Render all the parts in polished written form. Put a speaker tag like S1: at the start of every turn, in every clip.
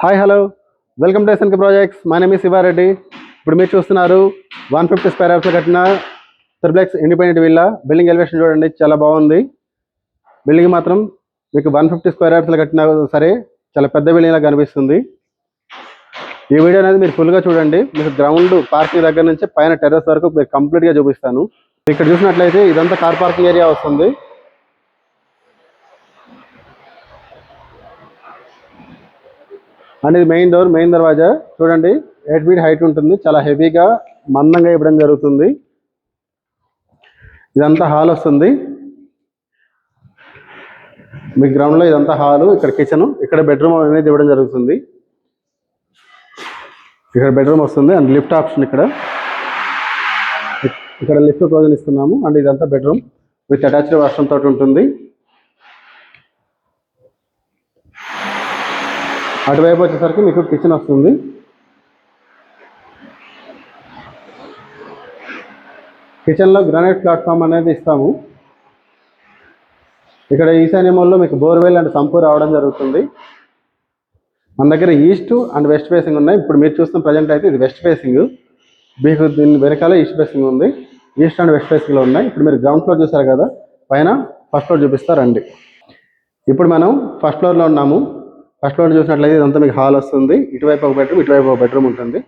S1: Hi hello welcome to SNK projects. My name is Shiva Reddy. ఇప్పుడు మీరు చూస్తున్నారు 150 స్క్వేర్ యార్డ్స్లో కట్టిన triplex independent villa. Building elevation చూడండి, చాలా బాగుంది. బిల్డింగ్ మాత్రం మీకు 150 స్క్వేర్ యార్డ్స్లో కట్టినా సరే చాలా పెద్ద బిల్డింగ్ లాగా కనిపిస్తుంది. ఈ వీడియో అనేది మీరు ఫుల్గా చూడండి. మీకు గ్రౌండ్ పార్కింగ్ దగ్గర నుంచి పైన టెర్రస్ వరకు మీరు కంప్లీట్గా చూపిస్తాను. ఇక్కడ చూసినట్లయితే ఇదంతా కార్ పార్కింగ్ ఏరియా వస్తుంది. అండ్ ఇది మెయిన్ డోర్, మెయిన్ దర్వాజా చూడండి. 8 feet హైట్ ఉంటుంది. చాలా హెవీగా మందంగా ఇవ్వడం జరుగుతుంది. ఇదంతా హాల్ వస్తుంది. మీ గ్రౌండ్లో ఇదంతా హాలు, ఇక్కడ కిచెన్, ఇక్కడ బెడ్రూమ్ అనేది ఇవ్వడం జరుగుతుంది. ఇక్కడ బెడ్రూమ్ వస్తుంది అండ్ లిఫ్ట్ ఆప్షన్ ఇక్కడ లిఫ్ట్ ప్రొవిజన్ ఇస్తున్నాము. అండ్ ఇదంతా బెడ్రూమ్ విత్ అటాచ్డ్ వాష్రూమ్ తోటి ఉంటుంది. అటువైపు వచ్చేసరికి మీకు కిచెన్ వస్తుంది. కిచెన్లో గ్రానైట్ ప్లాట్ఫామ్ అనేది ఇస్తాము. ఇక్కడ ఈశాన్యంలో మీకు బోర్వెల్ అండ్ సంపు రావడం జరుగుతుంది. మన దగ్గర ఈస్ట్ అండ్ వెస్ట్ ఫేసింగ్ ఉన్నాయి. ఇప్పుడు మీరు చూస్తున్న ప్రజెంట్ అయితే ఇది వెస్ట్ ఫేసింగ్. మీకు దీని వెనకాల ఈస్ట్ ఫేసింగ్ ఉంది. ఈస్ట్ అండ్ వెస్ట్ ఫేసింగ్లో ఉన్నాయి. ఇప్పుడు మీరు గ్రౌండ్ ఫ్లోర్ చూసారు కదా, పైన ఫస్ట్ ఫ్లోర్ చూపిస్తారండి. ఇప్పుడు మనం ఫస్ట్ ఫ్లోర్లో ఉన్నాము. ఫస్ట్ ఫ్లోర్ చూసినట్లయితే ఇదంతా మీకు హాల్ వస్తుంది. ఇటువైపు ఒక బెడ్రూమ్, ఇటువైపు ఒక బెడ్రూమ్ ఉంటుంది.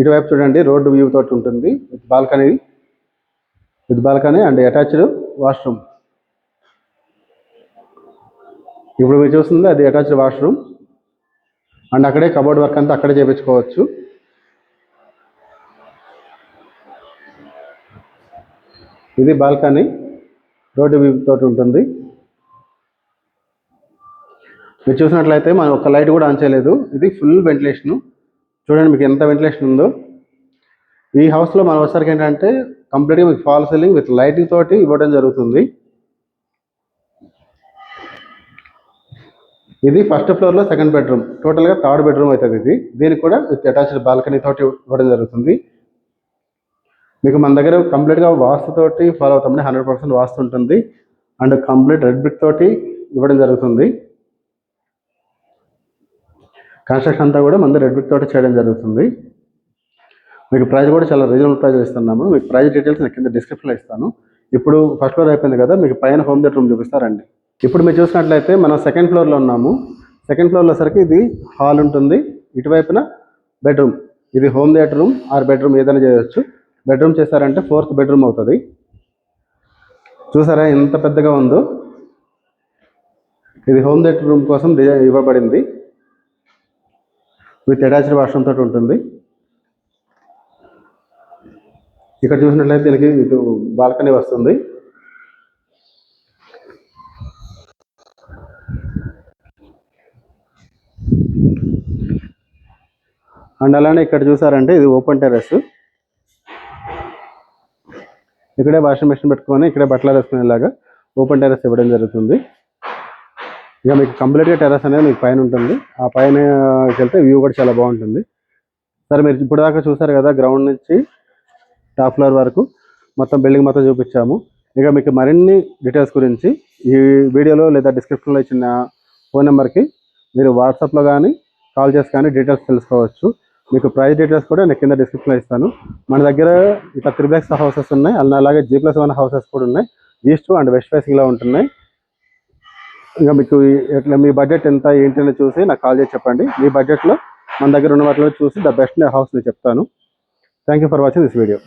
S1: ఇటువైపు చూడండి రోడ్డు వ్యూ తోటి ఉంటుంది with balcony and attached washroom. ఇప్పుడు మీరు చూస్తుంది అది అటాచ్డ్ వాష్రూమ్. అండ్ అక్కడే కబోర్డ్ వర్క్ అంతా అక్కడే చేయించుకోవచ్చు. ఇది బాల్కనీ, రోడ్డు వ్యూ తోటి ఉంటుంది. మీరు చూసినట్లయితే మనం ఒక లైట్ కూడా ఆన్ చేయలేదు. ఇది ఫుల్ వెంటిలేషను. చూడండి మీకు ఎంత వెంటిలేషన్ ఉందో. ఈ హౌస్లో మన వచ్చరికి ఏంటంటే కంప్లీట్గా మీకు ఫాల్ సీలింగ్ విత్ లైటింగ్ తోటి ఇవ్వడం జరుగుతుంది. ఇది ఫస్ట్ ఫ్లోర్లో సెకండ్ బెడ్రూమ్, టోటల్గా థర్డ్ బెడ్రూమ్ అవుతుంది ఇది. దీనికి కూడా విత్ అటాచ్డ్ బాల్కనీ తోటి ఇవ్వడం జరుగుతుంది. మీకు మన దగ్గర కంప్లీట్గా వాస్తుతోటి ఫాలో అవుతామని 100% వాస్తు ఉంటుంది. అండ్ కంప్లీట్ రెడ్ బ్రిక్ తోటి ఇవ్వడం జరుగుతుంది. కన్స్ట్రక్షన్ అంతా కూడా మన రెడ్ బ్రిక్ తోటి చేయడం జరుగుతుంది. మీకు ప్రైస్ కూడా చాలా రీజనబుల్ ప్రైస్ ఇస్తున్నాము. మీకు ప్రైస్ డీటెయిల్స్ నేను కింద డిస్క్రిప్షన్లో ఇస్తాను. ఇప్పుడు ఫస్ట్ ఫ్లోర్ అయిపోయింది కదా, మీకు పైన హోమ్ థియేటర్ రూమ్ చూపిస్తారండి. ఇప్పుడు మీరు చూసినట్లయితే మనం సెకండ్ ఫ్లోర్లో ఉన్నాము. సెకండ్ ఫ్లోర్లో సరికి ఇది హాల్ ఉంటుంది. ఇటువైపున బెడ్రూమ్, ఇది home theatre room or bedroom ఏదైనా చేయవచ్చు. బెడ్రూమ్ చేశారంటే 4th బెడ్రూమ్ అవుతుంది. చూసారా ఎంత పెద్దగా ఉందో. ఇది హోమ్ థియేటర్ రూమ్ కోసం డిజైన్ ఇవ్వబడింది. విత్ అటాచ్డ్ వాష్రూమ్ తోటి ఉంటుంది. ఇక్కడ చూసినట్లయితే దీనికి ఇటు బాల్కనీ వస్తుంది. అండ్ అలానే ఇక్కడ చూసారంటే ఇది ఓపెన్ టెర్రస్. ఇక్కడే వాషింగ్ మెషిన్ పెట్టుకొని ఇక్కడే బట్టలు వేసుకునేలాగా ఓపెన్ టెర్రస్ ఇవ్వడం జరుగుతుంది. ఇక మీకు కంప్లీట్గా టెర్రస్ అనేది మీకు పైన ఉంటుంది. ఆ పైన వెళ్తే వ్యూ కూడా చాలా బాగుంటుంది. సరే, మీరు ఇప్పుడు దాకా చూసారు కదా, గ్రౌండ్ నుంచి టాప్ ఫ్లోర్ వరకు మొత్తం బిల్డింగ్ మొత్తం చూపించాము. ఇక మీకు మరిన్ని డీటెయిల్స్ గురించి ఈ వీడియోలో లేదా డిస్క్రిప్షన్లో ఇచ్చిన ఫోన్ నెంబర్కి మీరు వాట్సాప్లో కానీ కాల్ చేసి కానీ డీటెయిల్స్ తెలుసుకోవచ్చు. మీకు ప్రైస్ డీటెయిల్స్ కూడా నేను కింద డిస్క్రిప్షన్లో ఇస్తాను. మన దగ్గర ఇట్లా 3 హౌసెస్ ఉన్నాయి. అలాగే G+1 హౌసెస్ కూడా ఉన్నాయి. ఈస్ట్ అండ్ వెస్ట్ ఫేసింగ్లో ఉంటున్నాయి. ఇక మీకు ఎట్లా మీ బడ్జెట్ ఎంత ఏంటని చూసి నాకు కాల్ చేసి చెప్పండి. మీ బడ్జెట్లో మన దగ్గర ఉన్న వాటిలో చూసి ద బెస్ట్ హౌస్ నేను చెప్తాను. Thank you for watching this video.